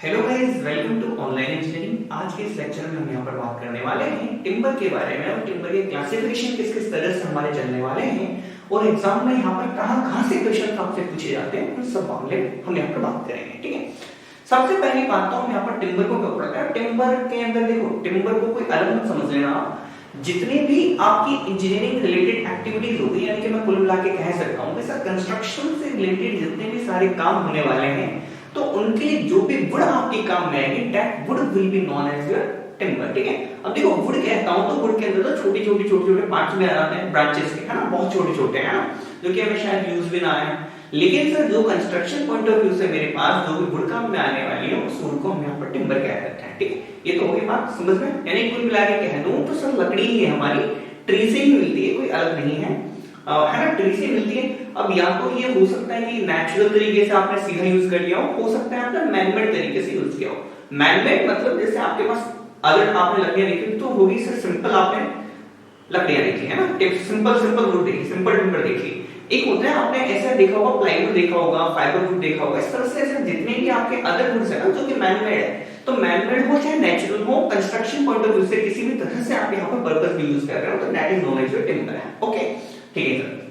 Hello guys, welcome to online engineering. आज के इस लेक्चर में हम यहाँ पर बात करने वाले हैं टिम्बर के बारे में और टिम्बर के क्लासिफिकेशन किस किस तरह से हमारे चलने वाले हैं और एग्जाम में यहाँ पर कहाँ कहाँ से क्वेश्चन आपसे पूछे जाते हैं, उन सब मामले हम यहाँ पर बात करेंगे। ठीक है, सबसे पहली बात तो हम यहाँ पर टिम्बर को क्यों पढ़ते हैं। टिम्बर के अंदर देखो, टिम्बर को कोई अलग मत समझ लेना आप। जितने भी आपकी इंजीनियरिंग रिलेटेड एक्टिविटीज होगी, यानी कि मैं कुल मिला के कह सकता हूँ कि सर कंस्ट्रक्शन से रिलेटेड जितने भी सारे काम होने वाले हैं, तो उनके लिए जो भी वुड आपके काम में आएगी, that wood will be known as your timber. ठीक है, अब देखो वुड कहता हूं तो वुड के अंदर तो छोटे छोटे पार्ट्स में आ जाते हैं, ब्रांचेस के, है ना, बहुत छोटे छोटे, है ना, जो कि हमें शायद यूज भी ना आए। लेकिन सर जो कंस्ट्रक्शन पॉइंट ऑफ व्यू से मेरे पास जो भी वुड काम में आने वाली है, उस वुड को हम यहाँ पर टिम्बर कह सकते हैं। ठीक है, ये तो होगी बात समझ में। यानी कुल मिला के कह दूं तो सर लकड़ी ही है हमारी, ट्री से ही मिलती है, कोई अलग नहीं है, है ना, ट्री से मिलती है। अब या तो ये हो सकता है कि नेचुरल तरीके से आपने सीधा यूज कर लिया हो सकता है आपने मैनमेड तरीके से यूज किया हो। मैनमेड मतलब जैसे आपके पास अगर आपने लकड़ियां देखी तो होगी सर सिंपल, आपने लकड़ियां देखी है ना, सिंपल वुड देखी, सिंपल टिम्बर देखी। एक होता है आपने ऐसा देखा होगा, प्लाईवुड देखा होगा, फाइबर वुड देखा होगा, इस तरह से ऐसे जितने भी आपके अदर वुड्स है ना जो कि मैनमेड है, तो मैनमेड हो चाहे नेचुरल हो, कंस्ट्रक्शन पॉइंट ऑफ व्यू से किसी भी तरह से आप यहाँ पर पर्पस भी यूज कर रहे हो, तो that is known as your timber है। ओके, ठीक है सर।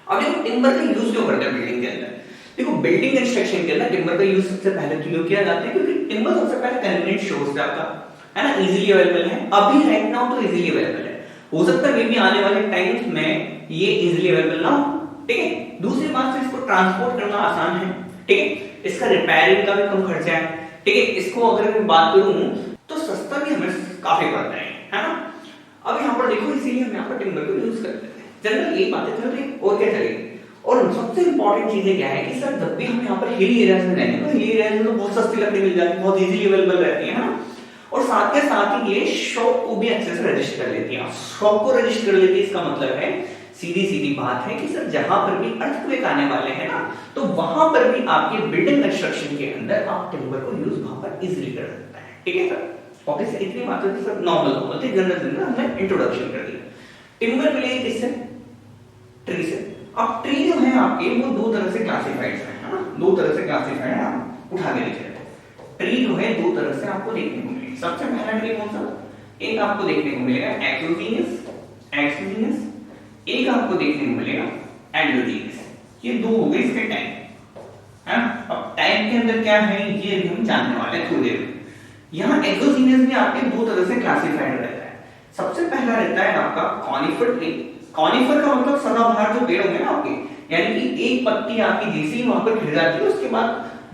अब देखो टिम्बर का यूज क्यों करते हैं बिल्डिंग के अंदर। देखो बिल्डिंग कंस्ट्रक्शन के अंदर टिम्बर का यूज सबसे पहले तो क्यों किया जाता है, क्योंकि टिम्बर सबसे पहले कन्वीनियंट सोर्स है आपका, है ना, इजीली अवेलेबल है। अभी राइट नाउ तो इजीली अवेलेबल है, हो सकता है मे बी आने वाले टाइम्स में ये इजीली अवेलेबल ना हो। ठीक है, दूसरी बात से इसको ट्रांसपोर्ट करना आसान है। ठीक है, इसका रिपेयरिंग का भी कम खर्चा है। ठीक है, इसको अगर मैं बात करूं तो सस्ता भी हमें काफी पड़ता है ना। अब यहाँ पर देखो, इसीलिए हम यहाँ पर टिम्बर को यूज करते हैं। जनरल ये बातें चल रही, और क्या चलेगी। और सबसे इंपॉर्टेंट चीजें क्या है कि सर जब भी हम यहाँ पर हिली एरियाज में रहेंगे तो हिली एरियाज में तो बहुत सस्ती लकड़ी मिल जाती है, बहुत इजीली अवेलेबल रहती है ना। और साथ के साथ ही ये शॉप को भी अच्छे से रजिस्टर कर लेती है। शॉप को रजिस्टर कर लेती है, इसका मतलब है सीधी बात है कि सर जहां पर भी अर्थक्वेक आने वाले हैं ना, तो वहां पर भी आपके बिल्डिंग कंस्ट्रक्शन के अंदर आप टिम्बर को यूज वहां पर इजीली कर सकते हैं। ठीक है सर, ओके सर, इतनी बातें तो सर नॉर्मल थी, जनरल हमने इंट्रोडक्शन कर दिया। टिम्बर मिलेगी किससे, ट्री से। अब ट्री जो है आपके वो दो तरह से क्लासिफाइड है ना, दो तरह से क्लासिफाइड है, आप उठा के लिख लेते। ट्री जो है दो तरह से आपको देखने को मिलेगी। सबसे पहला ट्री कौन सा, एक आपको देखने को मिलेगा एक्सोजीनियस, एक आपको देखने को मिलेगा एंडोजीनियस। ये दो हो गए इसके टाइप, है ना। अब टाइप के अंदर क्या है ये भी हम जानने वाले हैं थोड़ी देर में। यहाँ एक्सोजीनियस भी आपके दो तरह से क्लासिफाइड रहता है। सबसे पहला रहता है आपका कॉनिफर ट्री। कॉनिफर का मतलब सदाबहार जो पेड़ होंगे ना आपके, यानी कि एक पत्ती आपकी जैसे ही वहां पर गिर जाती है उसके बाद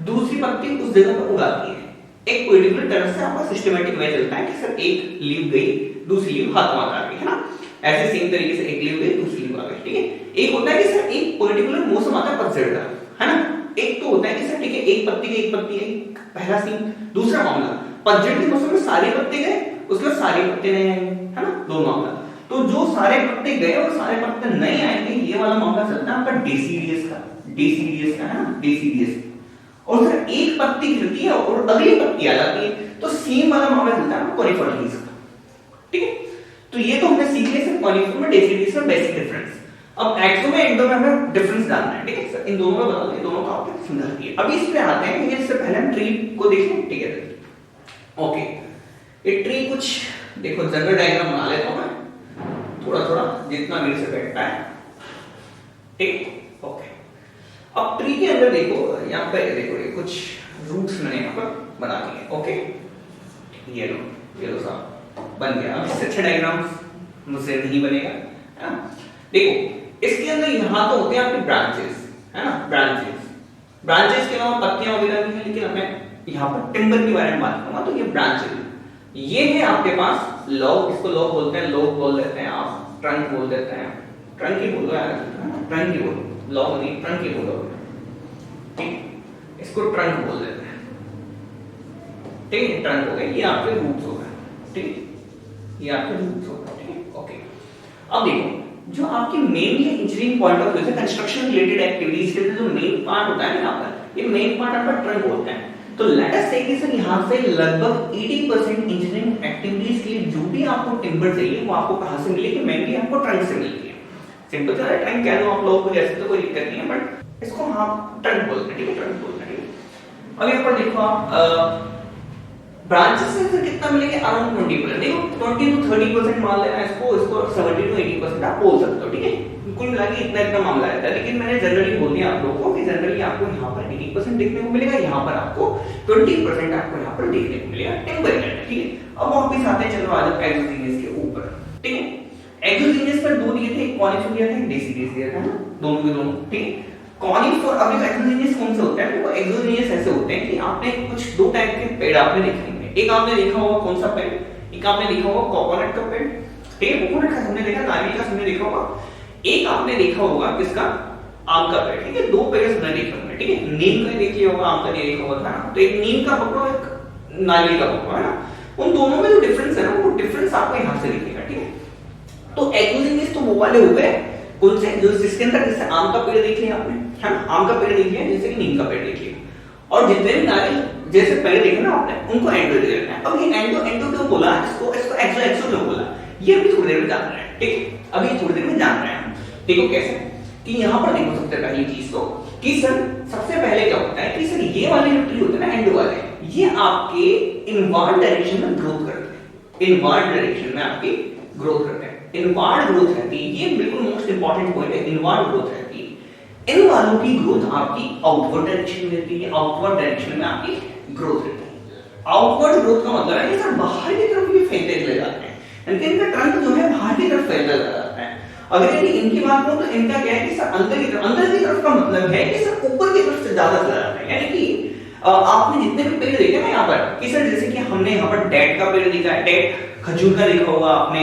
दूसरी पत्ती उस जगह पर उगाती है। एक पर्टिकुलर तरह से आपका सिस्टमैटिक वे चलता है कि सर एक लीव गई, दूसरी लीव हाथ में आ गई, है ना। ऐसे सेम तरीके से एक लीव गई, दूसरी लीव आ गई। ठीक है, एक होता है कि सर एक पर्टिकुलर मौसम आता है पतझड़ का, है ना। एक तो होता है कि सर ठीक है एक पत्ती गई, पहला सीन। दूसरा मामला पतझड़ के मौसम में सारे पत्ते गए, उसके बाद सारे पत्ते नहीं आएंगे, है ना, दो मामला। तो जो सारे पत्ते गए और सारे पत्ते नहीं आएंगे, ये वाला मामला चलता है आपका डेसीडियस का, है ना, डेसीडियस। और फिर एक पत्ती गिरती है और अगली पत्ती आ जाती है, तो सेम वाला मामला चलता है कॉनिफर ट्रीज का। ठीक है, तो ये तो हमने सीख लिया सर कॉनिफर में डेसीडियस में बेसिक डिफरेंस। अब एक्सो में एंडो में हमें डिफरेंस जानना है। ठीक है सर, इन दोनों में बता दो, दोनों का आपको समझा दिया। अब इस पे आते हैं कि इससे पहले हम ट्री को देखें। ठीक है, ओके, ये ट्री कुछ देखो जनरल डायग्राम बना लेता हूं मैं थोड़ा जितना मेरे से बैठता है। ठीक, ओके। अब ट्री के अंदर देखो, यहाँ पे देखो ये कुछ रूट्स मैंने यहाँ पर बना दिए। ओके, येलो सा बन गया। अब इससे अच्छा डायग्राम मुझसे नहीं बनेगा, है ना। देखो इसके अंदर यहाँ तो होते हैं आपके ब्रांचेस, है ना, ब्रांचेस के अलावा पत्तियां वगैरह भी हैं, लेकिन हमें यहाँ पर टिम्बर के बारे में बात करूंगा। तो ये ब्रांचेस, ये है आपके पास लॉग, इसको लॉग बोलते हैं, लॉग बोल देते हैं, आप ट्रंक बोल देते हैं, ट्रंक ही बोलो यार, ट्रंक ही बोलो, लॉग नहीं ट्रंक ही बोलो। ठीक, इसको ट्रंक बोल देते हैं। ठीक है, ट्रंक हो गए, ये आपके रूट्स हो गए। ठीक, ये आपके रूट्स हो गए। ठीक है, ओके। अब देखो जो आपकी mainly engineering point of view से कंस्ट्रक्शन रिलेटेड एक्टिविटीज के जो मेन पार्ट होता है ना यहाँ पर, ये मेन पार्ट आपका ट्रंक होता है। तो लेट अस से कि सर यहाँ से लगभग 80% इंजीनियरिंग एक्टिविटीज के लिए जो भी आपको टिम्बर चाहिए वो आपको कहाँ से मिलेगी, मेनली आपको ट्रंक से मिलती है। सिंपल सा ट्रंक कह दो आप लोगों को, जैसे तो कोई दिक्कत नहीं है, बट इसको हम ट्रंक बोलते हैं। ठीक है, ट्रंक बोलते हैं। अब यहाँ पर देखो आप ब्रांचेस से फिर कितना मिलेंगे, अराउंड 20%। देखो 20 to 30% मान लेना इसको 70 to 80% आप बोल सकते हो, ठीक है। कुल मिला के इतना मामला रहता है, लेकिन मैंने जनरली बोल दिया आप लोगों को कि जनरली आपको यहाँ पर 80% देखने को मिलेगा, यहाँ पर आपको 20% आपको यहाँ पर देखने को मिलेगा टिम्बर के अंदर, ठीक है। अब वापस आते हैं, चलो आ जाओ एक्सोजीनियस के ऊपर, ठीक है। एक्सोजीनियस पर दो दिए थे, एक कॉनिफर दिया था, एक डेसिडियस दिया था ना, दोनों के दोनों, ठीक है। कॉनिफर, अब ये एक्सोजीनियस कौन से होते हैं, वो एक्सोजीनियस ऐसे होते हैं कि आपने कुछ दो टाइप के पेड़ आपने देखे होंगे। एक आपने देखा होगा कौन सा पेड़, एक आपने देखा होगा कोकोनट का पेड़, ठीक है। कोकोनट का हमने देखा, नारियल का हमने देखा होगा, एक आपने देखा होगा किसका, आम का पेड़, ठीक है। दो पेड़ हमने देखे होंगे, ठीक है। नीम का देख लिया होगा, आम का नहीं देखा होगा ना, तो एक नीम का पकड़ो, एक नारियल का पकड़ो, है ना। उन दोनों में जो डिफरेंस है ना, वो डिफरेंस आपको यहाँ से दिखेगा, ठीक है। तो एक्सोजीनियस तो वो वाले हो गए कौन से, जो जिसके अंदर जैसे आम का पेड़ देख लिया आपने, है ना, आम का पेड़ देख लिया, जैसे कि नीम का पेड़ देख लिया, और जितने भी नारियल जैसे पेड़ देखे ना आपने, उनको एंडो देखना है। अब ये एंडो क्यों बोला, इसको एक्सो क्यों बोला, ये अभी थोड़ी देर में जान रहे हैं, ठीक है। अभी थोड़ी देर में जान रहे हैं। देखो कैसे, कि यहाँ पर देखो सबसे पहली चीज तो कि सर सबसे पहले क्या होता है कि सर ये वाले जो ट्री होते हैं ना, एंडो वाले, ये आपके इनवर्ड डायरेक्शन में ग्रोथ करते हैं, इनवर्ड डायरेक्शन में आपकी ग्रोथ करते हैं, इनवर्ड ग्रोथ रहती है। ये बिल्कुल मोस्ट इंपॉर्टेंट पॉइंट है, इनवर्ड ग्रोथ रहती है। इन वालों की ग्रोथ आपकी आउटवर्ड डायरेक्शन में रहती है, आउटवर्ड डायरेक्शन में आपकी ग्रोथ रहती है। आउटवर्ड ग्रोथ का मतलब है कि सर बाहर की तरफ ये फैलते चले जाते हैं, यानी इनका ट्रंक जो है बाहर की तरफ फैलता जाता है। अगर यदि इनकी बात करूं तो इनका क्या है कि सर अंदर की तरफ का मतलब है कि सर ऊपर की तरफ से ज्यादा चला जाता है। यानी कि आपने जितने भी पेड़ देखे ना यहाँ पर, कि सर जैसे कि हमने यहाँ पर डेट का पेड़ देखा है, डेट खजूर का देखा होगा आपने,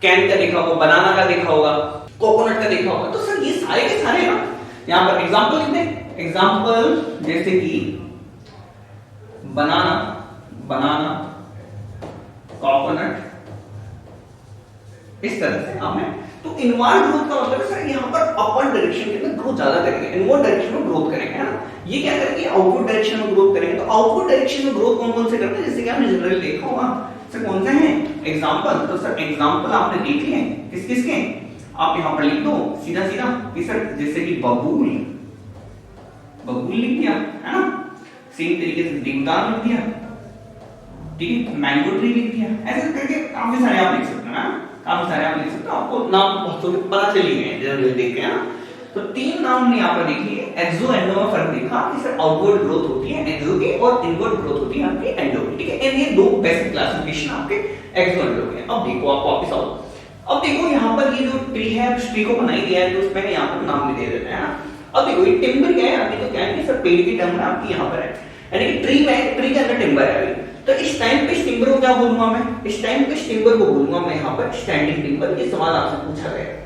कैन का देखा होगा, बनाना का देखा होगा, कोकोनट का देखा होगा, तो सर ये सारे के सारे ना यहाँ पर एग्जांपल लिखते, एग्जांपल जैसे कि बनाना कोकोनट, इस तरह से आपने, तो इनवर्ड ग्रोथ का मतलब है सर यहाँ पर अपर डायरेक्शन के अंदर ग्रोथ ज्यादा करेंगे, इनवर्ड डायरेक्शन में ग्रोथ करेंगे, है ना। ये क्या करेंगे, आउटवर्ड डायरेक्शन में ग्रोथ करेंगे। तो आउटवर्ड डायरेक्शन में ग्रोथ कौन कौन से करते हैं, जैसे कि आपने जनरली देखा होगा सर कौन से हैं एग्जांपल, तो सर एग्जांपल आपने देख लिए किस किस के, आप यहाँ पर लिख दो सीधा सीधा कि सर जैसे कि बबूल लिख दिया, है ना। सेम तरीके से देवदार लिख दिया, ठीक है, मैंगो ट्री लिख दिया, ऐसे करके काफी सारे आप लिख सकते हैं ना, काफी सारे आप लिख सकते हो, आपको नाम बहुत पता चल गए जनरली देख के, है ना। तो तीन नाम हमने यहाँ पर देख लिए, एक्सो एंडो में फर्क देखा कि सर आउटवर्ड ग्रोथ होती है एक्सो की और इनवर्ड ग्रोथ होती है आपकी एंडो की, ठीक है। ये दो बेसिक क्लासिफिकेशन आपके एक्सो एंडो के। अब देखो आप वापस आओ, अब देखो यहाँ पर ये जो ट्री है, उस ट्री को बनाई गया है, तो उसमें यहाँ पर नाम भी दे देते हैं ना। अब देखो ये टिम्बर क्या है, अभी तो क्या है कि सर पेड़ की टर्म आपकी यहाँ पर है, यानी कि ट्री के अंदर टिम्बर है अभी। तो इस टाइम पे इस टिम्बर को क्या बोलूंगा मैं, इस टाइम पे इस टिम्बर को बोलूंगा मैं यहाँ पर स्टैंडिंग टिम्बर। ये सवाल आपसे पूछा गया,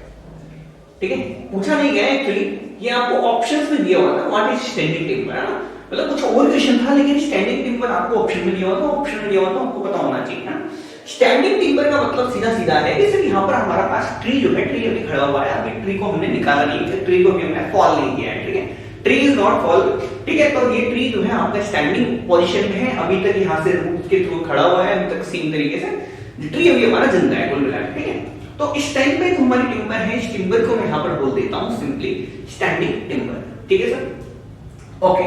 ठीक है, पूछा नहीं गया एक्चुअली, ये आपको ऑप्शंस में दिया हुआ था, व्हाट इज स्टैंडिंग टिम्बर, है ना। मतलब कुछ और क्वेश्चन था, लेकिन स्टैंडिंग टिम्बर आपको ऑप्शन में दिया हुआ था, ऑप्शन में दिया हुआ था, आपको पता होना चाहिए, है ना। स्टैंडिंग टिम्बर का मतलब सीधा सीधा है कि सर यहाँ पर हमारा पास ट्री जो है, ट्री अभी खड़ा हुआ है, अभी ट्री को हमने निकाला नहीं, ट्री को भी हमने फॉल नहीं किया है, ठीक है, ट्री इज नॉट फॉल, ठीक है। तो ये ट्री जो है आपका स्टैंडिंग पोजीशन में है, अभी तक यहाँ से रूट के थ्रू खड़ा हुआ है, अभी तक सेम तरीके से ट्री अभी हमारा जिंदा है कुल मिलाकर, ठीक है। तो इस टाइम पे जो हमारी टिम्बर है, इस टिम्बर को मैं यहाँ पर बोल देता हूँ सिंपली स्टैंडिंग टिम्बर, ठीक है सर। ओके,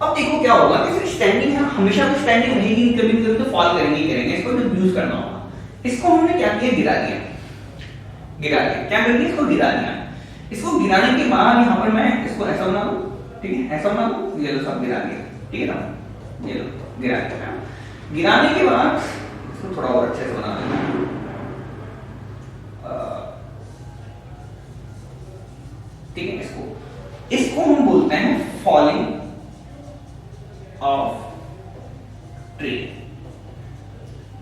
अब देखो क्या होगा कि सर स्टैंडिंग है, हमेशा तो स्टैंडिंग रहेगी, कभी न कभी तो फॉल करेंगे, इसको यूज करना होगा। इसको हमने क्या किया, गिरा दिया, क्या कर दिया, इसको गिरा दिया। इसको गिराने के बाद यहाँ पर मैं इसको ऐसा बना दूं, ठीक है, ऐसा बना दूं, ये लो सब गिरा दिया, ठीक है ना, ये लो गिरा दिया। गिराने के बाद इसको थोड़ा और अच्छे से बना देना, ठीक है। इसको हम बोलते हैं फॉलिंग ऑफ ट्री,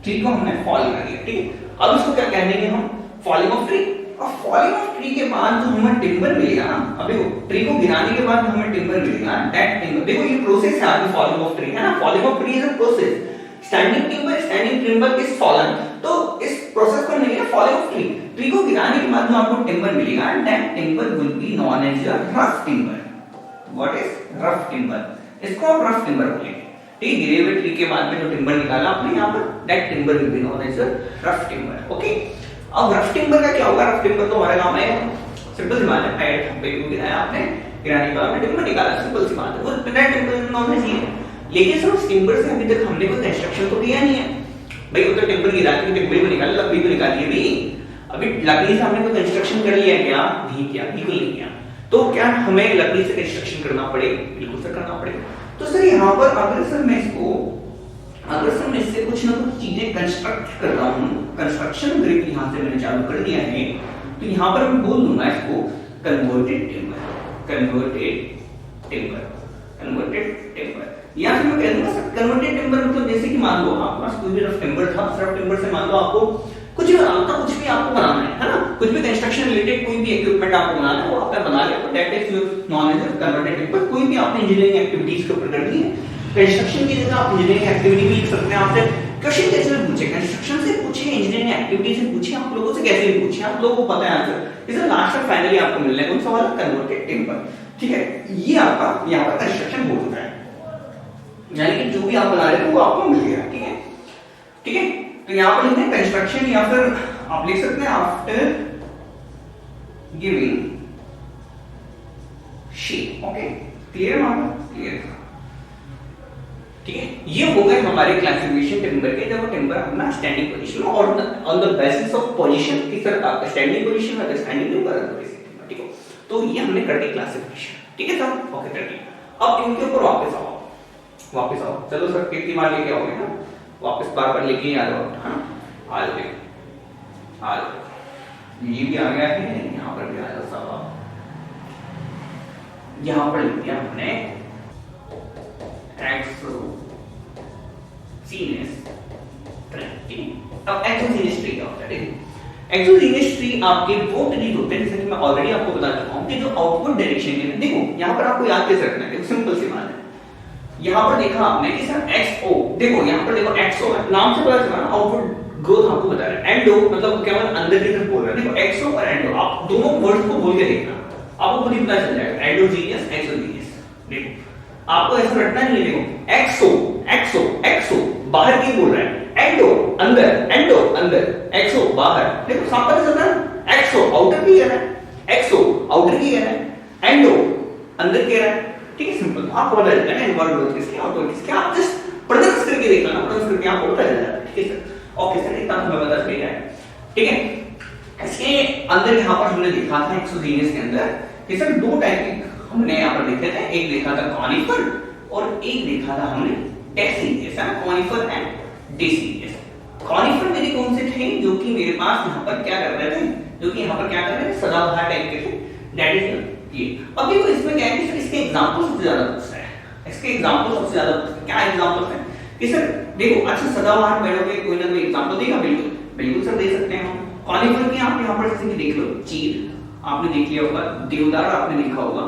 ट्री को हमने फॉल कर दिया, ठीक है। अब इसको क्या कहेंगे हम, फॉलिंग ऑफ ट्री। और फॉलिंग ऑफ ट्री के बाद जो हमें टिम्बर मिलेगा ना, अब देखो ट्री को गिराने के बाद हमें टिम्बर मिलेगा, दैट टिम्बर, देखो ये प्रोसेस है आपकी फॉलिंग ऑफ ट्री, है ना। Falling of tree is a process, standing timber is fallen. तो इस प्रोसेस को नहीं है फॉलिंग ऑफ ट्री, ट्री को गिराने के बाद जो आपको टिम्बर मिलेगा, that timber will be known as a rough timber. What is rough timber, इसको आप रफ टिम्बर बोलेंगे, ठीक है। गिरे हुए ट्री के बाद में जो टिम्बर निकाला आपने यहाँ पर, that timber will be known as a rough timber, okay. अब रफ टिम्बर का क्या होगा, रफ टिम्बर तो हमारे काम है सिंपल सी बात है, पेड़ को गिराया आपने, क्या निकाला, टिम्बर निकाला, सिंपल सी बात है, वो बिना टिम्बर नॉलेज ही है। लेकिन सर उस टिम्बर से अभी तक हमने कोई कंस्ट्रक्शन तो किया नहीं है भाई, उधर टिम्बर गिरा के टिम्बर को निकाला, लकड़ी को निकाली है भी, अभी लकड़ी से हमने कोई कंस्ट्रक्शन कर लिया क्या, नहीं किया, बिल्कुल नहीं किया। तो क्या हमें लकड़ी से कंस्ट्रक्शन करना पड़ेगा, बिल्कुल सर करना पड़ेगा। तो सर यहाँ पर अगर सर मैं इससे कुछ ना कुछ चीजें कंस्ट्रक्ट कर रहा हूँ, कंस्ट्रक्शन ग्रिप यहाँ से मैंने चालू कर दिया है, तो यहाँ पर मैं बोल दूंगा इसको कन्वर्टेड टिम्बर, या फिर मैं कह दूंगा सर कन्वर्टेड टिम्बर मतलब जैसे कि मान लो आपके पास कोई भी रफ टिम्बर था, रफ टिम्बर से मान लो आपको कुछ भी बनाना था, कुछ भी आपको बनाना है ना, कुछ भी कंस्ट्रक्शन रिलेटेड कोई भी इक्विपमेंट आपको बनाना है, वो आपने बना लिया, तो that is your knowledge of converted timber. कोई भी आपने इंजीनियरिंग एक्टिविटीज के ऊपर कर दी है, कंस्ट्रक्शन की जगह आप इंजीनियरिंग एक्टिविटी भी लिख सकते हैं। आपसे क्वेश्चन कैसे भी पूछे, कंस्ट्रक्शन से पूछे, इंजीनियरिंग एक्टिविटी से पूछे, आप लोगों से कैसे भी पूछे, आप लोगों को पता है आंसर। इसे लास्ट में फाइनली आपको मिलने कौन सा वाला कन्वर्टेड टिम्बर, ठीक है। ये आपका यहाँ पर कंस्ट्रक्शन हो चुका है, यानी कि जो भी आप बना रहे थे वो आपको मिल गया, ठीक है, ठीक है। तो यहाँ पर लिखते हैं कंस्ट्रक्शन, या फिर आप लिख सकते हैं after giving shape, okay, clear है, क्लियर, ठीक है। ये हो गए हमारे क्लासिफिकेशन टिम्बर के, जब टिम्बर अपना स्टैंडिंग पोजीशन और on the basis of position की तरह आपका स्टैंडिंग पोजीशन है, स्टैंडिंग टिम्बर, ठीक है। तो ये हमने कर दी क्लासिफिकेशन, ठीक है सर, ओके कर दी। अब इनके ऊपर वापस आओ, चलो सर कितनी बार लेके आओगे ना, वापस बार लेके आ जाओ, हाँ आ जाओ, ये भी आ गया है, यहाँ पर भी आ जाओ सब, यहाँ पर लिख दिया हमने अब एक्सोजीनियस ट्री क्या होता है, एक्सोजीनियस ट्री आपके वो ट्रीज होते हैं जैसे कि मैं ऑलरेडी आपको बता चुका हूं कि जो आउटपुट डायरेक्शन है, देखो यहाँ पर आपको याद कैसे रखना है, सिंपल सी बात है। यहाँ पर देखा आपने कि सर XO, देखो यहाँ पर देखो XO है, नाम से पता चला ना, आउटपुट ग्रोथ आपको बता रहा है, एंडो मतलब क्या मतलब अंदर की तरफ बोल रहा है, देखो XO और एंडो, आप दोनों वर्ड्स को बोल के देखना, आपको खुद ही पता चल जाएगा, एंडोजीनियस एक्सोजीनियस। देखो आपको ऐसा रटना नहीं है, देखो XO बाहर की बोल रहा है, एंडो अंदर, XO बाहर, देखो साफ पता चलता है, XO आउटर की कह रहा है, XO आउटर की कह रहा है, एंडो अंदर कह रहा है, ठीक है, सिंपल, आपको पता चलता है इनवर्ड ग्रोथ किसके, आउटवर्ड किसके, आप जस्ट प्रोनाउंस करके देख लेना, प्रोनाउंस करके आपको पता चल जाता है, ठीक है सर, ओके सर, इतना हमें पता चल गया है, ठीक है। इसके अंदर यहाँ पर हमने देखा था एक्सोजीनियस के अंदर कि सर दो टाइप के हमने यहाँ पर देखे थे, एक देखा था कॉनिफर और एक देखा था हमने deciduous, conifer and deciduous. Conifer मेरे कौन से थे, जो कि मेरे पास यहाँ पर क्या कर रहे थे, जो कि यहाँ पर क्या कर रहे थे, सदाबहार टाइप के थे, दैट इज ये। अब देखो इसमें क्या है कि सर इसके एग्जांपल सबसे ज्यादा पूछता है, इसके एग्जांपल सबसे ज्यादा पूछता है, क्या एग्जांपल्स हैं कि सर देखो, अच्छा सदाबहार पेड़ों के कोई ना कोई एग्जांपल देगा, बिल्कुल सर दे सकते हैं हम। कॉनिफर की आप यहाँ पर जैसे कि देख लो, चीड़ आपने देख लिया होगा, देवदार आपने देखा होगा,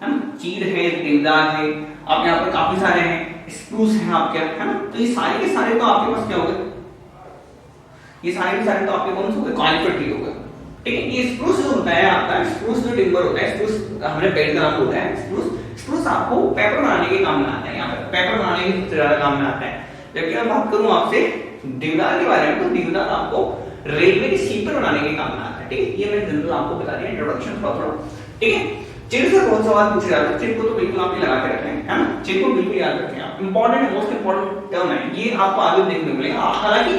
है ना, चीड़ है, देवदार है, आप यहाँ पर काफी सारे हैं, स्प्रूस है आपके, है ना, तो ये सारे के सारे तो आपके पास क्या हो गए, ये सारे के सारे तो आपके कौन से हो गए, कॉनिफर ट्री हो गए, ठीक है। ये स्प्रूस जो होता है आपका, स्प्रूस जो टिम्बर होता है, स्प्रूस हमने पेड़ का नाम होता है, स्प्रूस आपको पेपर बनाने के काम में आता है, यहाँ पर पेपर बनाने के सबसे ज्यादा काम में आता है। जबकि मैं बात करूं आपसे देवदार के बारे में, तो देवदार आपको रेलवे के स्लीपर बनाने के काम में आता है, ठीक है, ये मैंने जनरल आपको बता दिया इंट्रोडक्शन थोड़ा, ठीक है। चिड़ से बहुत सवाल पूछे जाते हैं, चिड़ को तो बिल्कुल आप लगा के रखें, है ना, चिड़ को बिल्कुल याद रखें आप, इंपॉर्टेंट मोस्ट इंपॉर्टेंट टर्म है ये, आपको आगे देखने को मिलेगा। हालांकि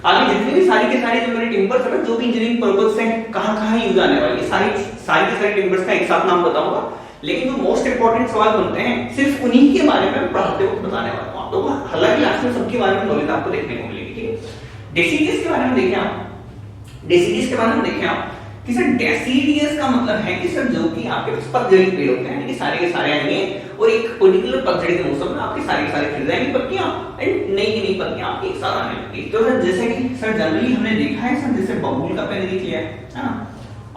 आगे जितने भी सारी के सारे जो मेरे टिम्बर्स है, जो भी इंजीनियरिंग पर्पस से कहां यूज आने वाली सारी के सारे टिम्बर्स का एक साथ नाम बताऊंगा, लेकिन जो मोस्ट इंपॉर्टेंट सवाल बनते हैं सिर्फ उन्हीं के बारे में पढ़ाते वक्त बताने वाला हूं आप लोगों को। हालांकि लास्ट में सबके बारे में नॉलेज आपको देखने को मिलेगी, ठीक है। डेसीडियस के बारे में देखें आप, डेसीडियस के बारे में देखें आप कि सर डेसीडियस का मतलब है कि सर जो कि आपके पास पतझड़ी पेड़ होते हैं, सारे के सारे आएंगे और एक पर्टिकुलर पतझड़ी के मौसम में आपके सारे के सारे खिल जाएंगी पत्तियां, एंड नई की नई पत्तियां आपके एक साथ आने लगेंगी। तो सर जैसे कि सर जनरली हमने देखा है सर, जैसे बबूल का पहले देख लिया है ना,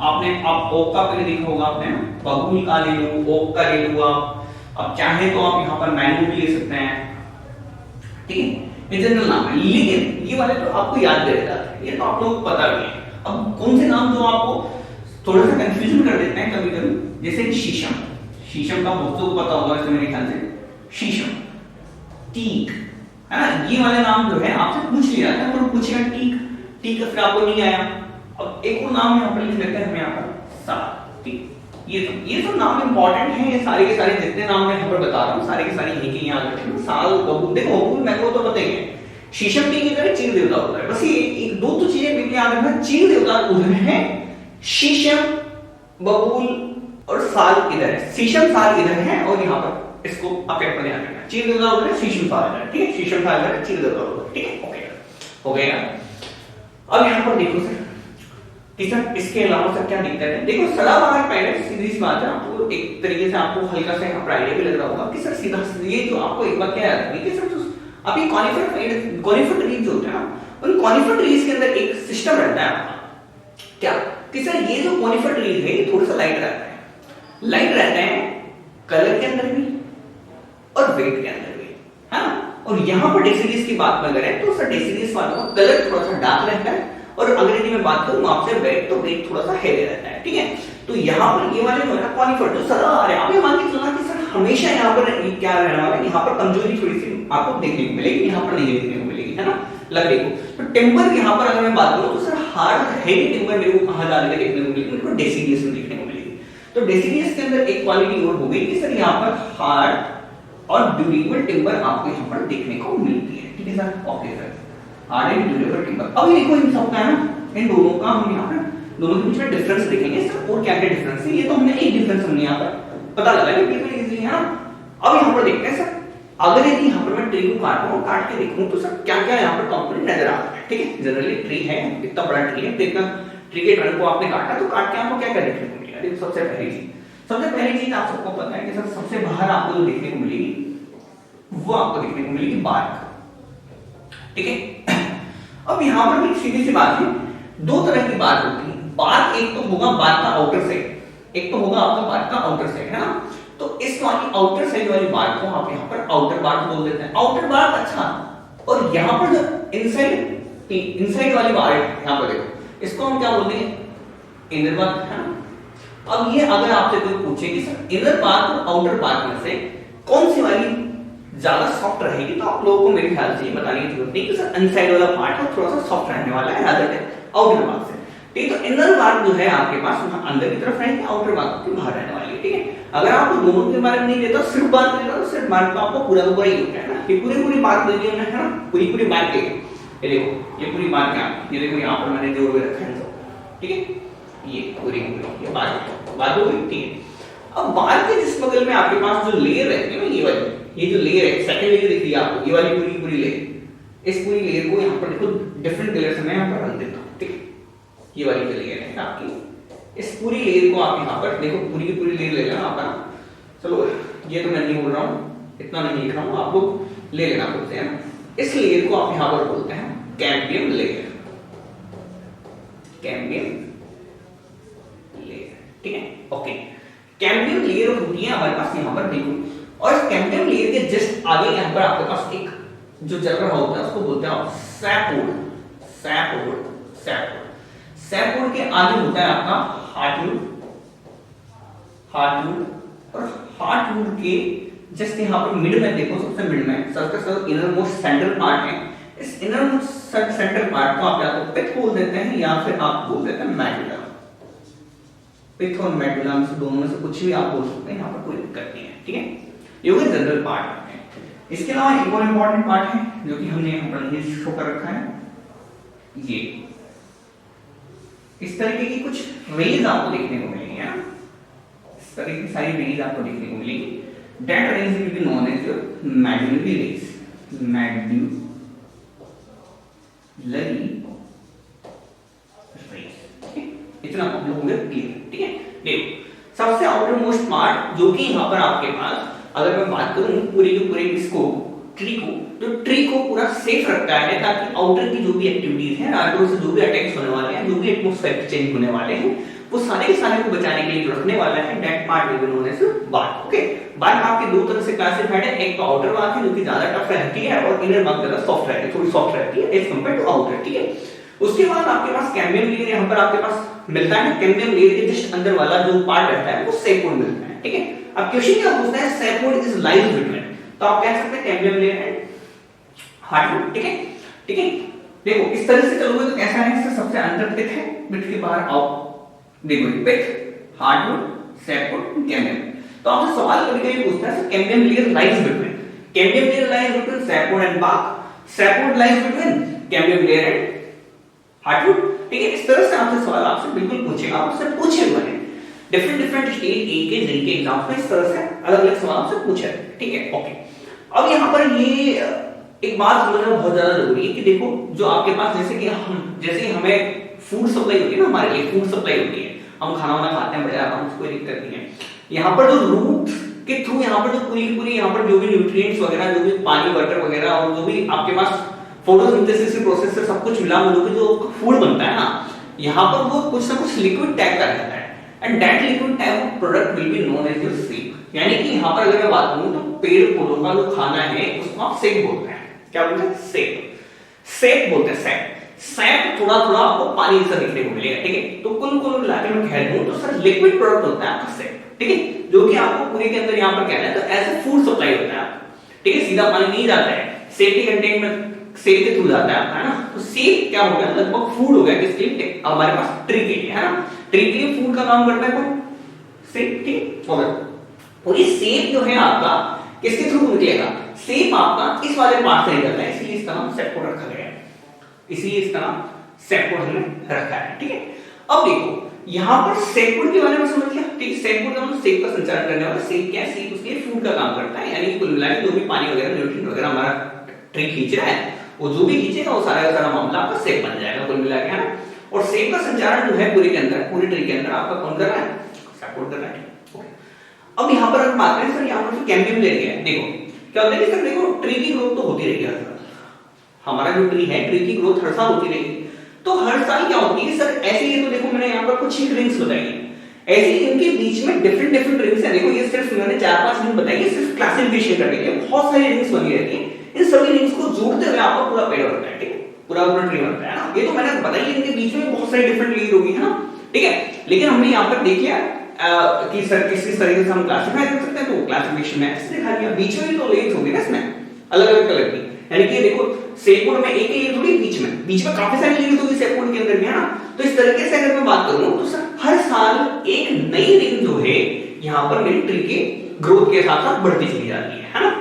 आप ओक का पहले देखा होगा आपने ना, बबूल का ले लो, ओक का ले लो आप, अब चाहे तो आप यहाँ पर मैंगो भी ले सकते हैं, ठीक है, ये जनरल नाम है। लेकिन ये वाले तो आपको याद रह जाते हैं, ये तो आप लोगों को पता भी है। अब कौन से नाम जो आपको थोड़ा सा कंफ्यूजन कर देते हैं कभी कभी, जैसे कि शीशम का बहुतों को पता होगा, मेरे ख्याल से शीशम, टीक, है ना, ये वाले नाम जो है आपसे पूछ लिया जाता है, तो पूछेगा टीक फिर आपको नहीं आया, अब एक और नाम यहाँ पर लिख लेते हैं हम यहाँ पर साल, ठीक, ये तो नाम इंपॉर्टेंट है, ये सारे के सारे जितने नाम मैं यहाँ पर बता रहा हूँ सारे के सारे यही के यहाँ रखे साल बबूल। देखो बबूल मैंगो तो पता ही है, शीशम की तरह चील देवता होता है, बस ये एक दो तो चीजें बिल्कुल याद रखना, चील देवता उधर है, शीशम बबूल और साल इधर है, शीशम साल इधर है और यहाँ पर इसको आपके अपने याद रखना, चील देवता उधर है, शीशम साल इधर है, ठीक है, शीशम साल इधर है, चील देवता उधर, ठीक है, ओके हो गया। अब यहाँ पर देखो सर कि सर इसके अलावा सर क्या दिक्कत है, देखो सदाबहार पेरेंट्स सीधी सी बात है, आपको एक तरीके से आपको हल्का सा यहाँ पर आइडिया भी लग रहा होगा कि सर सीधा ये जो आपको एक बार क्या याद रखनी कि सर आप ये कॉनिफर ट्रीज जो होते हैं ना, उन कॉनिफर ट्रीज के अंदर एक सिस्टम रहता है आपका, क्या कि सर ये जो कॉनिफर ट्रीज है ये थोड़ा सा लाइट रहता है, लाइट रहता है कलर के अंदर भी और वेट के अंदर भी, है ना। और यहाँ पर डेसिडियस की बात में करें तो सर डेसिडियस वालों का कलर थोड़ा सा डार्क रहता है और अंग्रेजी में बात करूं आपसे वेट तो वेट थोड़ा सा हेवी रहता है, ठीक है। तो यहाँ पर ये वाले जो है ना कॉनिफर जो सदा आ रहे हैं, आप ये मान के चलना कि सर हमेशा यहाँ पर क्या रहने वाला है, यहाँ पर कमजोरी थोड़ी सी आपको देखने को मिलेगी, यहाँ पर नहीं देखने को मिलेगी, है ना लकड़ी को। तो टिम्बर यहाँ पर अगर मैं बात करूं तो सर हार्ड हेवी टिम्बर मेरे को कहाँ जाने देखने को मिलेगी, मेरे को डेसिडियस में देखने को मिलेगी। तो डेसिडियस के अंदर एक क्वालिटी और हो गई कि सर यहाँ पर हार्ड और ड्यूरेबल टिम्बर आपको यहाँ पर देखने को मिलती है, ठीक है sir, okay sir, hard and durable timber. अब देखो इन सबका है ना, इन दोनों का हम यहाँ पर दोनों के बीच में डिफरेंस देखेंगे सर, और क्या क्या डिफरेंस है, ये तो हमने एक डिफरेंस हमने यहाँ पर पता लगा लिया बिल्कुल इजीली, है ना। अब यहाँ पर देखते हैं सर, अगर यदि यहाँ पर मैं ट्री को काटूं और काट के देखूं तो सर क्या क्या यहाँ पर कंपोनेंट नजर आता है, ठीक है। जनरली ट्री है, इतना बड़ा ट्री है, तो इतना ट्री के ट्रंक को आपने काटा तो काट के आपको क्या क्या देखने को मिलेगा, देखो सबसे पहली चीज आप सबको पता है कि सर सबसे बाहर आपको जो देखने को मिलेगी वो आपको देखने को मिलेगी बार्क, ठीक है। अब यहाँ पर भी सीधी सी बात है, दो तरह की बात होती है, बार्क एक तो होगा बार्क का आउटर साइड, एक तो होगा आपका बार्क का आउटर साइड, है ना। तो इस वाली आउटर साइड वाली बार्क को आप यहाँ पर आउटर बार्क बोल देते हैं, आउटर बार्क, अच्छा। और यहाँ पर जो इनसाइड वाली बार्क है, यहाँ पर देखो इसको हम क्या बोलते हैं, इनर बार्क, है ना। अब ये अगर आपसे कोई पूछे कि सर इनर बार्क और आउटर बार्क में से कौन सी वाली ज्यादा सॉफ्ट रहेगी, तो आप लोगों को मेरे ख्याल से ये बताने की जरूरत नहीं कि सर इनसाइड वाला पार्ट है थोड़ा सा सॉफ्ट रहने वाला है रादर देन आउटर बार्क से, ठीक है। तो इनर बार्क जो है आपके पास वहां अंदर की तरफ रहेगी, आउटर बार्क की बाहर रहने वाली है, ठीक है। अगर आपको दोनों के बारे में नहीं देता, सिर्फ बार्क देता तो सिर्फ बार्क का आपको पूरा का पूरा ही होता है ना, ये पूरी बार्क दे दी हमने, है ना, पूरी बार्क है, ये देखो ये पूरी बार्क है, ये देखो यहाँ पर मैंने जोड़ के रखा है, ठीक है, ये पूरी ये बार्क हो गई, ठीक है। अब बार्क के जिस बगल में आपके पास जो लेयर रहती है ना, ये वाली, ये जो लेयर है, सेकंड लेयर दिख रही है आपको, ये वाली पूरी लेयर, इस पूरी लेयर को यहाँ पर देखो डिफरेंट कलर से मैं यहाँ पर रंग देता हूँ, ठीक है। ये वाली जो लेयर है आपकी, इस पूरी लेयर को आप यहाँ पर देखो, पूरी की पूरी लेयर ले लेना आपका, चलो ये तो मैं नहीं बोल रहा हूँ, इतना नहीं लिख रहा हूँ, आप लोग ले लेना खुद से, है ना। इस लेयर को आप यहाँ पर बोलते हैं कैम्बियम लेयर, कैम्बियम लेयर, ठीक है, ओके। कैम्बियम लेयर होती है हमारे पास यहाँ पर देखो, और इस कैम्बियम लेयर के जस्ट आगे यहाँ पर आपके पास एक जो चल रहा होता है उसको बोलते हैं आप सैपोड, सैपोड, सैपोड, सैपोड के आगे होता है आपका हार्टवुड, हार्टवुड, और हार्टवुड के जस्ट यहाँ पर मिड में देखो, सबसे मिड में सबसे इनर मोस्ट सेंट्रल पार्ट है, इस इनर मोस्ट सेंट्रल पार्ट को आप या तो पिथ बोल देते हैं या फिर आप बोल देते हैं मेडुला, पिथ और मेडुला में से दोनों में से कुछ भी आप बोल सकते हैं, यहाँ पर कोई दिक्कत नहीं है, ठीक है। ये हो गया जनरल पार्ट है। इसके अलावा एक और इंपॉर्टेंट पार्ट है जो कि हमने यहाँ पर नहीं शो कर रखा है, ये इस तरीके की कुछ रेज आपको देखने को मिलेंगी, है ना, इस तरह की सारी रेज आपको देखने को मिलेगी, that rays will be known as your medullary rays, medullary rays, इतना आप लोग होंगे क्लियर, ठीक है। देखो सबसे आउटर मोस्ट पार्ट जो कि यहाँ पर आपके पास, अगर मैं बात करूं पूरे के पूरे इसको ट्री को, तो ट्री को पूरा सेफ रखता है ताकि आउटर की जो भी एक्टिविटीज हैं, आउटर से जो भी अटैक्स होने वाले हैं, जो भी एटमॉस्फेयर चेंज होने वाले हैं, वो सारे के सारे को बचाने के लिए जो रखने वाला है, that part will be known as bark, okay. Bark आपके दो तरह से क्लासिफाइड है, एक तो आउटर बार्क है जो कि ज्यादा टफ रहती है, और इनर बार्क ज्यादा सॉफ्ट रहती है, थोड़ी सॉफ्ट रहती है एज कंपेयर टू आउटर, ठीक है। उसके बाद आपके पास कैम्बियम लेयर यहाँ पर आपके पास मिलता है, कैम्बियम लेयर के जस्ट अंदर वाला जो पार्ट रहता है वो सैपोड मिलता है, ठीक है। अब क्वेश्चन क्या पूछता है, सैपोड इज लाइज बिटवीन, तो आप कह सकते हैं कैम्बियम लेयर एंड हार्टवुड, ठीक है, ठीक है। देखो इस तरह से चलोगे तो कैसा है, इससे सबसे अंदर पिथ है, पिथ के बाहर आओ, देखो पिथ, हार्टवुड, सैपोड कैम्बियम। तो आपसे सवाल कभी-कभी पूछता है cambium layer lies between, cambium layer lies between sapwood and bark, sapwood lies between cambium layer and heartwood. ठीक है, इस तरह से आपसे सवाल आपसे बिल्कुल पूछेगा, आपसे पूछे हुए हैं डिफरेंट डिफरेंट स्टेज ए के जे के एग्जाम में इस तरह से अलग-अलग सवाल आपसे पूछे। ठीक है, ओके। अब यहाँ पर ये एक बात समझना बहुत ज्यादा जरूरी है कि देखो जो आपके पास जैसे हमें फूड सप्लाई होती है ना, हमारे लिए फूड सप्लाई होती है, हम खाना वाना खाते हैं बड़े आराम से, कोई दिक्कत नहीं है। यहाँ पर जो रूट के थ्रू यहाँ पर जो पूरी यहाँ पर जो भी न्यूट्रिएंट्स वगैरह, जो भी पानी वाटर वगैरह और जो भी आपके पास फोटोसिंथेसिस के प्रोसेस से सब कुछ मिला मिला के जो फूड बनता है ना, यहाँ पर वो कुछ ना कुछ लिक्विड टाइप का रहता है and that liquid type of product will be known as your sap. यानी कि यहाँ पर अगर मैं बात करूं तो पेड़ पौधों का जो खाना है उसको आप सेक बोलते हैं। क्या बोलते हैं? सेक, सेक बोलते हैं, सेक। सैप थोड़ा थोड़ा आपको पानी जैसा दिखने को मिलेगा। ठीक है, तो कुल मिलाकर मैं कह दूं तो सर लिक्विड प्रोडक्ट होता है आपका सेप। ठीक है, जो कि आपको पूरे के अंदर यहाँ पर कहना है तो ऐसे फूड सप्लाई होता है आपको। ठीक है, सीधा पानी नहीं जाता है, सेक के कंटेंट में सेक के थ्रू जाता है आपका, है ना। तो सेक क्या हो गया, लगभग फूड हो गया किसके लिए, हमारे पास ट्री के लिए, है ना। ट्री के लिए फूड का काम करता है कौन? सेक। ठीक हो गया। और ये सेक जो है आपका किसके थ्रू निकलेगा, सेप आपका इस वाले पार्ट से निकलता है, इसलिए इसका नाम सेपोड रखा गया है, इसलिए इसका नाम सेपोड हमने रखा है। ठीक है, अब देखो यहां पर सेपोड के बारे में समझ लिया। ठीक है, सेपोड का मतलब सेक का संचार करने वाला, सेक क्या है, सेक उसके फूड का काम करता है, यानी कुल मिलाकर जो भी पानी वगैरह न्यूट्रिएंट वगैरह हमारा ट्री खींच रहा है, वो जो भी खींचेगा वो सारा का सारा मामला आपका सेक बन जाएगा कुल मिलाकर, है ना। और सेक का संचारण जो है पूरे के अंदर, पूरी ट्री के अंदर आपका कौन कर रहा है, सेपोड कर रहा है। अब यहां पर हम बात करें सर, यहां पर कैम्बियम ले गया है, देखो क्या होता है कि सर देखो ट्री की ग्रोथ तो होती रहेगी हर साल, हमारा जो ट्री है ट्री की ग्रोथ हर साल होती रहेगी। तो हर साल क्या होती है सर, ऐसे ही तो देखो मैंने यहाँ पर कुछ ही रिंग्स बताई है, ऐसे ही इनके बीच में डिफरेंट डिफरेंट रिंग्स है। देखो ये सिर्फ मैंने 4-5 रिंग बताई है सिर्फ क्लासिफिकेशन करने के लिए, बहुत सारी रिंग्स बनी रहती है, इन सभी रिंग्स को जोड़ते हुए आपका पूरा पेड़ बनता है। ठीक है, पूरा ट्री बनता है ना। ये तो मैंने बताई है, इनके बीच में बहुत सारी डिफरेंट लेयर होगी, है ना। ठीक है, लेकिन हमने यहाँ पर देख लिया कि सर किस तरीके से हम क्लासिफाई कर सकते हैं, तो क्लासिफिकेशन में ऐसे दिखा दिया। बीच में भी तो लेयर्स होंगी ना इसमें अलग अलग कलर की, यानी कि देखो सेपोड में एक ही लेयर थोड़ी, बीच में काफी सारी लेयर्स होगी सेपोड के अंदर भी, है ना। तो इस तरीके से अगर मैं बात करूं तो सर हर साल एक नई रिंग जो है यहाँ पर मेरी ट्री के ग्रोथ के साथ साथ बढ़ती चली जाती है ना।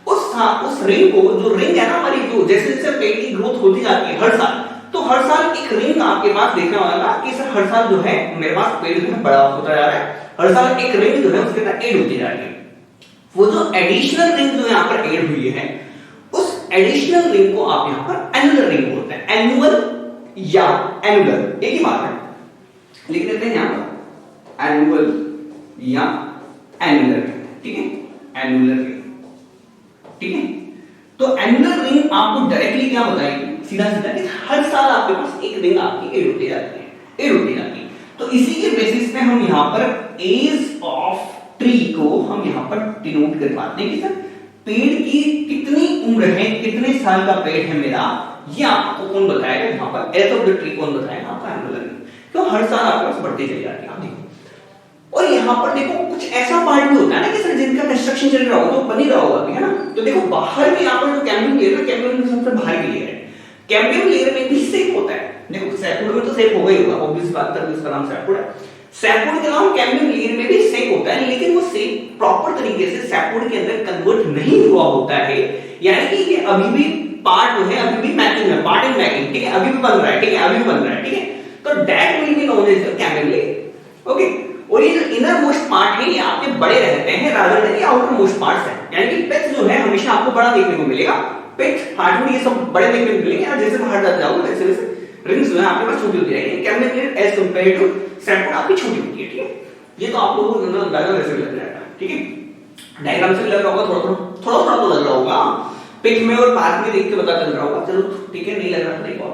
उस रिंग को, जो रिंग है ना हमारी, जो जैसे जैसे पेड़ की ग्रोथ होती जाती है हर साल, तो हर साल एक रिंग आपके पास देखने वाला कि सर हर साल जो है मेरे पास पेड़ जो है बड़ा होता जा रहा है, हर साल एक रिंग जो है उसके अंदर ऐड होती जा रही है। वो जो एडिशनल रिंग जो यहाँ पर ऐड हुई है, उस एडिशनल रिंग को आप यहाँ पर एनुअल रिंग बोलते हैं। एनुअल या एनुलर एक ही बात है, लिख देते हैं यहाँ पर एनुअल या एनुलर। ठीक है, एनुलर रिंग। ठीक है, तो एनुअल रिंग आपको डायरेक्टली क्या बताएगी, सीधा सीधा कि हर साल आपके पास एक रिंग आपकी ऐड होती जाती है, ऐड होती जाती है। तो इसी के बेसिस पे हम यहाँ पर एज ऑफ ट्री को हम यहाँ पर डिनोट कर पाते हैं कि सर पेड़ की कितनी उम्र है, कितने साल का पेड़ है मेरा, ये आपको कौन बताएगा यहाँ पर, एज ऑफ द ट्री कौन बताएगा, आपका एनुअल रिंग। क्यों, हर साल आपके पास बढ़ती चली जाती है, आप देखो। और यहाँ पर देखो कुछ ऐसा पार्ट भी होता है ना कि सर जिनका कंस्ट्रक्शन चल रहा होगा तो बन ही रहा होगा, है ना। तो देखो बाहर में यहाँ पर जो कैम्बियम लेयर है, कैम्बियम के सबसे बाहर की लेयर है, कैम्बियम लेयर में भी सेक होता है। देखो सैपोड में तो सेक होगा ही होगा, ऑब्वियस बात है, इसका नाम सैपोड है। सैपोड के अलावा कैम्बियम लेयर में भी सेक होता है, लेकिन वो सेक प्रॉपर तरीके से सैपोड के अंदर कन्वर्ट नहीं हुआ होता है, यानी कि ये अभी भी पार्ट जो है अभी भी मैकिंग है, पार्ट इन मैकिंग। ठीक है, अभी भी बन रहा है, ठीक है, अभी भी बन रहा है। ठीक है, तो that will be known as cambium layer. Okay, और ये जो इनर मोस्ट पार्ट है ये आपके बड़े रहते हैं रादर देन ये आउटर मोस्ट पार्ट्स हैं, यानी कि पिच जो है हमेशा आपको बड़ा देखने को मिलेगा, पिच हार्डवुड ये सब बड़े देखने को मिलेंगे, और जैसे बाहर जाते जाओगे वैसे वैसे रिंग्स जो है आपके पास छोटी होती रहेगी। Cambium layer as compared to sapwood आपकी छोटी होती है। ठीक है, ये तो आप लोगों को अंदाजा वैसे भी लग जाएगा। ठीक है, डायग्राम से लग रहा होगा, थोड़ा तो लग रहा होगा, पिच में और पार्क में देख के पता चल रहा होगा, चलो ठीक है, नहीं लग रहा तो देखो।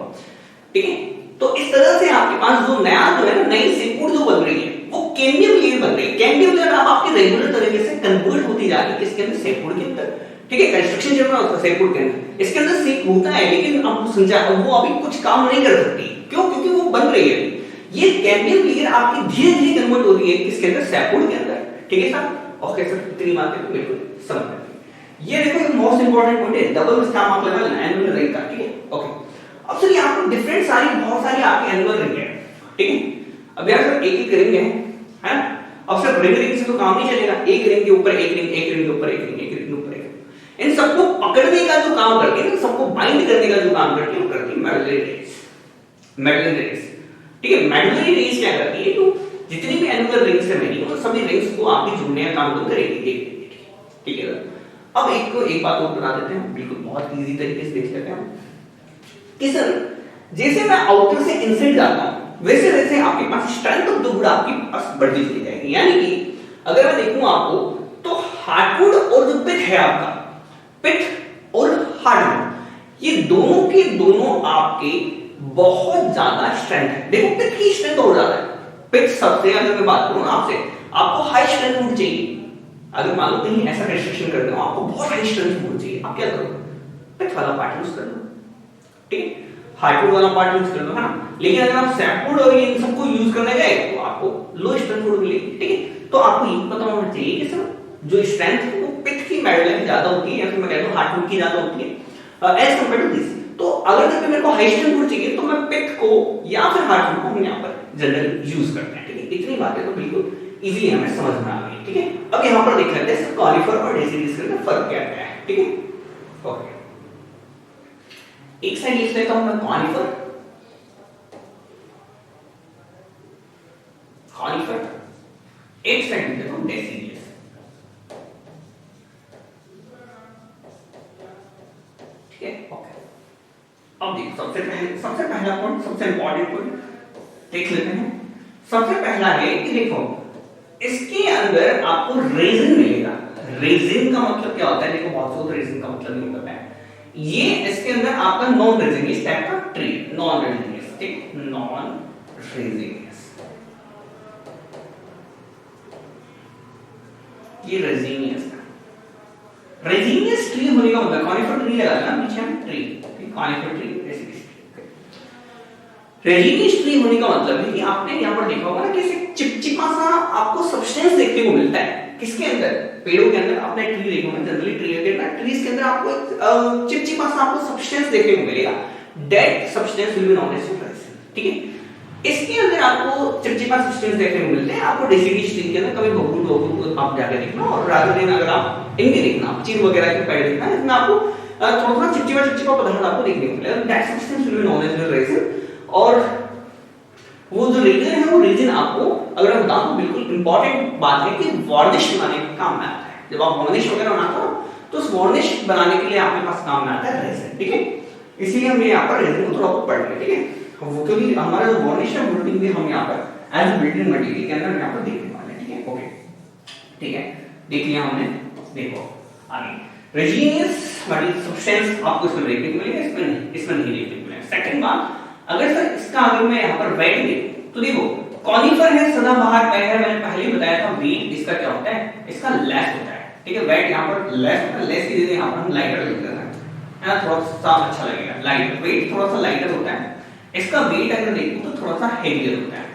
ठीक है, तो इस तरह से आपके पास जो नया जो है ना नई सेपोड जो बन रही है वो कैम्बियम लेयर बन रही है। कैम्बियम लेयर अब आपके रेगुलर तरीके से कन्वर्ट होती जा रही है किसके अंदर, सेपोड के अंदर। ठीक है, कंस्ट्रक्शन चल रहा है उसका सेपोड के अंदर, इसके अंदर सेक होता है, लेकिन अब समझा वो अभी कुछ काम नहीं कर सकती, क्यों, क्योंकि वो बन रही है। ये कैम्बियम लेयर आपकी धीरे धीरे कन्वर्ट हो रही है किसके अंदर, सेपोड के अंदर। ठीक है सर, ओके सर, इतनी बातें तो बिल्कुल समझ गए। ये देखो मोस्ट इंपॉर्टेंट पॉइंट है, डबल स्टैम आप लेवल एनुअल रिंग का। ठीक है, ओके। अब सर यहाँ पर डिफरेंट सारी बहुत सारी आपकी एनुअल रिंग है। ठीक है, अब यार सर एक एक रिंग है ना। अब सिर्फ रिंग से तो काम नहीं चलेगा, एक रिंग के ऊपर एक रिंग, एक रिंग के ऊपर एक रिंग, एक रिंग के ऊपर एक रिंग, इन सबको पकड़ने का जो काम करती है, सबको बाइंड करने का जो काम करती है वो करती है मेडुलरी रेज। मेडुलरी रेज, ठीक है। मेडुलरी रेज क्या करती है, तो जितनी भी एनुलर रिंग्स है मेरी, वो सभी रिंग्स को आपके जुड़ने का काम तो करेगी, ठीक है। अब एक बात और बता देते हैं, बिल्कुल बहुत इजी तरीके से देख लेते हैं कि सर जैसे मैं आउटर से इनसाइड जाता हूं, वैसे वैसे आपके पास स्ट्रेंथ ऑफ द वुड आपके पास बढ़ती चली जाएगी। यानी कि अगर मैं देखूं आपको, तो हार्डवुड और जो पिथ है आपका, पिथ और हार्डवुड, ये दोनों के दोनों आपके बहुत ज्यादा स्ट्रेंथ है। देखो पिथ की स्ट्रेंथ और ज्यादा है। पिथ सबसे, अगर मैं बात करूं आपसे, आपको हाई स्ट्रेंथ वुड चाहिए। अगर मान लो कहीं ऐसा रेस्ट्रिक्शन कर दो, आपको बहुत हाई स्ट्रेंथ वुड चाहिए, आप क्या करोगे, पिथ वाला पार्ट यूज कर लो, ठीक है, हार्डवुड वाला पार्ट यूज कर लो, है ना। लेकिन अगर आप सैपवुड और इन सबको यूज करने गए तो आपको लो स्ट्रेंथ वुड मिलेगी, ठीक है। तो आपको ये पता होना चाहिए कि सर जो स्ट्रेंथ है वो पिथ की मेडुला की ज्यादा होती है, या फिर मैं कहता हूं हार्डवुड की ज्यादा होती है एज कंपेयर टू दिस। तो अगर जब मेरे को हाई स्ट्रेंथ वुड चाहिए तो मैं पिथ को या फिर हार्डवुड को हम यहां पर जनरली यूज करते हैं, ठीक है। इतनी बातें तो बिल्कुल इजी हमें समझ में आ गई, ठीक है। अब यहां पर देख लेते हैं कॉनिफर और डेसिडियस के अंदर फर्क क्या है, ठीक है। ओके, एक साइड लिख लेता हूं मैं कॉनिफर, कॉनिफर, एक साइड लिख लेता हूं डेसिडियस, ठीक है। ओके, अब देखो सबसे पहला पॉइंट, सबसे इंपॉर्टेंट पॉइंट देख लेते हैं। सबसे पहला है कि देखो इसके अंदर आपको रेजिन मिलेगा। रेजिन का मतलब क्या होता है, देखो बहुत से रेजिन का मतलब नहीं पता है। ये इसके अंदर आपका नॉन रेजिनियस टाइप का ट्री, नॉन रेजिनियस, ठीक, नॉन रेजिनियस, ये रेजिनियस है। रेजिनियस ट्री होने का मतलब, कॉनिफर ट्री लगा ना पीछे हम tree, conifer tree, resinous tree होने का मतलब है कि आपने यहां पर देखा होगा ना कि चिपचिपा सा आपको सब्सटेंस देखने को मिलता है। किसके अंदर, पेड़ों के अंदर। आपने ट्री देखा होगा, जनरली ट्री के अंदर, ट्रीज के अंदर आपको एक चिपचिपा सा आपको सब्सटेंस देखने को मिलेगा। That substance will be known as resin, ठीक है। इसके अंदर आपको चिपचिपा सब्सटेंस देखने को मिलते हैं। आपको रेजिनियस ट्री के अंदर कभी बबूल आप जाके देखना, और रादर देन अगर आप इनके देखना, चीड़ वगैरह के पेड़ देखना, इसमें आपको थोड़ा चिपचिपा पदार्थ आपको देखने को मिलेगा। That substance will be known as resin. और वो जो रीजन है, वो रीजन आपको अगर मैं बताऊं, बिल्कुल इंपॉर्टेंट बात है कि वार्निश बनाने के काम में आता है। जब आप वार्निश वगैरह बनाते हो तो उस वार्निश बनाने के लिए आपके पास काम में आता है रेजिन, ठीक है। इसलिए हम यहाँ पर रेजिन को थोड़ा पढ़ लें, ठीक है। वो क्योंकि हमारा जो वार्निश है वो भी हम यहाँ पर एज बिल्ट इन मटेरियल के अंदर यहाँ पर देखने वाले हैं, ठीक है। ओके, ठीक है, देख लिया हमने। देखो आगे रेजिनियस मटेरियल सब्सटेंस आपको इसमें देखने को मिलेगा, इसमें नहीं देखने को मिलेगा। सेकंड बात, अगर सर इसका अगर मैं यहाँ पर वेट ले, तो देखो कॉनिफर है, सदाबहार पेड़ है, मैंने पहले ही बताया था। वेट इसका क्या होता है, इसका लेस होता है, ठीक है। वेट यहाँ पर लेस होता है, लेस की जगह यहाँ पर हम लाइटर लिख देते हैं, ना, थोड़ा सा अच्छा लगेगा। लाइट वेट थोड़ा सा लाइटर होता है। इसका वेट अगर देखो तो थोड़ा सा हेवियर होता है,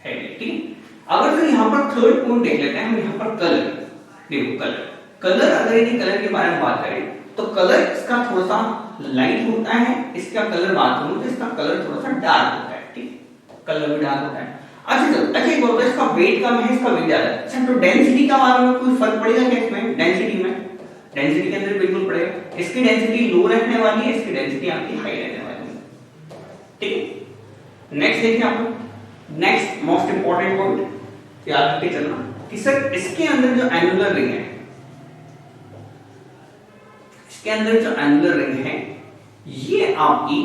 हेवी, ठीक है। अगर फिर यहाँ पर थर्ड पॉइंट देख लेते हैं हम, यहाँ पर कलर देखो, कलर अगर इन्हीं कलर के बारे में बात करें तो कलर इसका थोड़ा सा लाइट होता है। इसका कलर बात करूं तो इसका कलर थोड़ा सा डार्क होता है, ठीक, कलर भी डार्क होता है। अच्छा एक बात, इसका वेट कम है, इसका वेट ज्यादा है। अच्छा, तो डेंसिटी का बारे में कोई फर्क पड़ेगा क्या इसमें? डेंसिटी के अंदर बिल्कुल पड़ेगा। इसकी डेंसिटी लो रहने वाली है, इसकी डेंसिटी आपकी हाई रहने वाली है, ठीक है। नेक्स्ट देखिए आप, नेक्स्ट मोस्ट इंपॉर्टेंट पॉइंट याद रखते चलना कि सर इसके अंदर जो एनुलर रिंग है, इसके अंदर जो एनुलर रिंग है, ये आपकी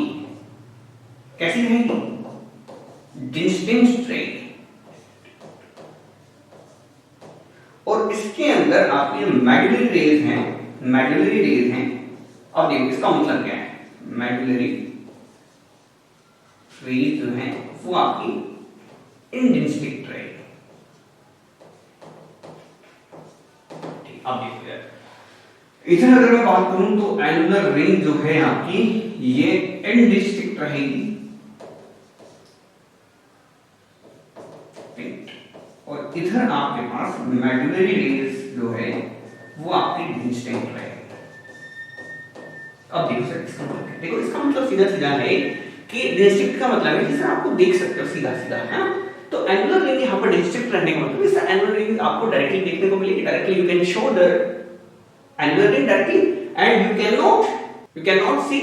कैसी रहेगी, डिस्टिंक्ट रहेगी। और इसके अंदर आपकी मेडुलरी रेज हैं, मेडुलरी रेज हैं। अब देखो इसका मतलब क्या है, मेडुलरी रेज जो है वो आपकी इंडिस्टिंक्ट रहेगी। अब देखो यार, इधर अगर मैं बात करूं तो एनुलर रिंग जो है आपकी ये इंडिस्टिंक्ट रहेगी, और इधर आपके पास मेडुलरी रेज जो है वो आपकी डिस्टिंक्ट रहेगी। अब देखो सर इसका मतलब, देखो इसका मतलब सीधा सीधा है कि डिस्टिंक्ट का मतलब है कि सर आपको देख सकते हो सीधा सीधा, है ना। तो एनुलर रिंग यहाँ पर डिस्ट्रिक्ट रहने का मतलब इस एनुलर रिंग आपको डायरेक्टली देखने को मिलेगी, directly you can show the annular ring directly and you can not see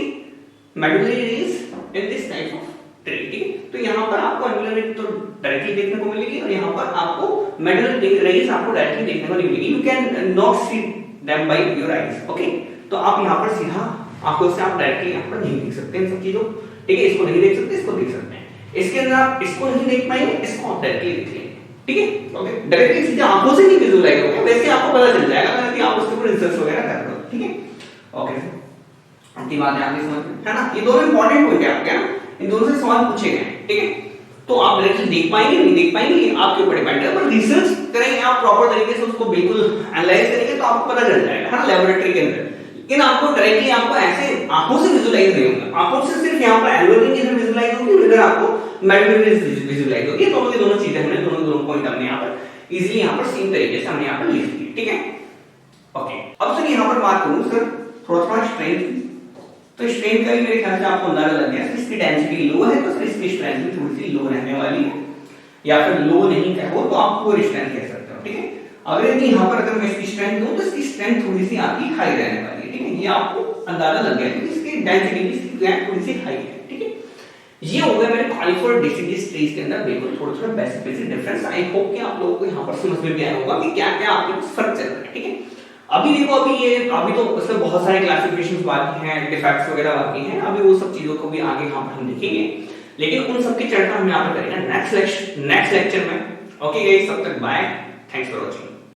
medullary rays in this type of tree, ठीक है। तो यहाँ पर आपको एनुलर रिंग तो डायरेक्टली देखने को मिलेगी और यहाँ पर आपको मेडुलरी रेज आपको डायरेक्टली देखने को नहीं मिलेगी, you can not see them by your eyes, okay. तो आप यहाँ पर सीधा आंखों से आप डायरेक्टली यहाँ पर नहीं देख सकते इन सब चीजों, ठीक है। इसको नहीं देख सकते, इसको देख सकते हैं। इसके अंदर आप इसको नहीं देख पाएंगे, इसको आप डायरेक्टली देख लेंगे, ठीक है, ओके। डायरेक्टली सीधे आंखों से नहीं विजुअलाइज होगा, वैसे आपको पता चल जाएगा कि आप उसके ऊपर रिसर्च वगैरह कर रहे हो, ठीक है, ओके। अंतिम बात है आपकी समझ में, है ना। ये दोनों इंपॉर्टेंट पॉइंट है आपके, ना, इन दोनों से सवाल पूछे गए, ठीक है। तो आप डायरेक्टली देख पाएंगे नहीं देख पाएंगे आपके ऊपर डिपेंड है, पर रिसर्च करेंगे आप प्रॉपर तरीके से उसको बिल्कुल एनालाइज करेंगे तो आपको पता चल जाएगा, है ना, लेबोरेटरी के अंदर। लेकिन आपको डायरेक्टली आपको ऐसे आंखों से विजुअलाइज नहीं होगा, आंखों से सिर्फ यहाँ पर एनुलर रिंग इधर विजुअलाइज होगी, इधर आपको मेडुलरी रेज विजुअलाइज होगी। दोनों की दोनों चीजें हमने दोनों पॉइंट हमने यहाँ पर इजीली यहाँ पर सेम तरीके से हमने यहाँ पर लिख दिए, ठीक है, ओके। अब सर यहाँ पर बात करूँ सर थोड़ा स्ट्रेंथ, तो स्ट्रेंथ का भी मेरे ख्याल से आपको अंदाजा लग गया, इसकी डेंसिटी लो है तो सर इसकी स्ट्रेंथ भी थोड़ी सी लो रहने वाली है, या फिर लो नहीं कहो तो आप पूरी स्ट्रेंथ कह सकते हो, ठीक है। अगर यहाँ पर अगर मैं इसकी स्ट्रेंथ दूं तो इसकी स्ट्रेंथ थोड़ी सी आपकी हाई रहने वाली है, ठीक है। ये आपको अंदाजा लग गया कि इसकी डेंसिटी भी इसकी थोड़ी सी हाई है, ठीक है। ये हो गया मेरे कॉलिफर और डेसिडियस ट्रीज के अंदर बिल्कुल थोड़ा बेसिक डिफरेंस। आई होप कि आप लोगों को यहाँ पर समझ में भी आया होगा कि क्या क्या आपके फर्क चल रहा है, ठीक है। अभी देखो अभी तो उसमें बहुत सारे क्लासिफिकेशंस बाकी हैं, डिफेक्ट्स वगैरह बाकी हैं, अभी वो सब चीजों को भी आगे यहाँ पर हम देखेंगे, लेकिन उन सब की चर्चा हम यहाँ पर करेंगे नेक्स्ट लेक्चर में, ओके गाइस। तब तक बाय, थैंक्स फॉर वॉचिंग।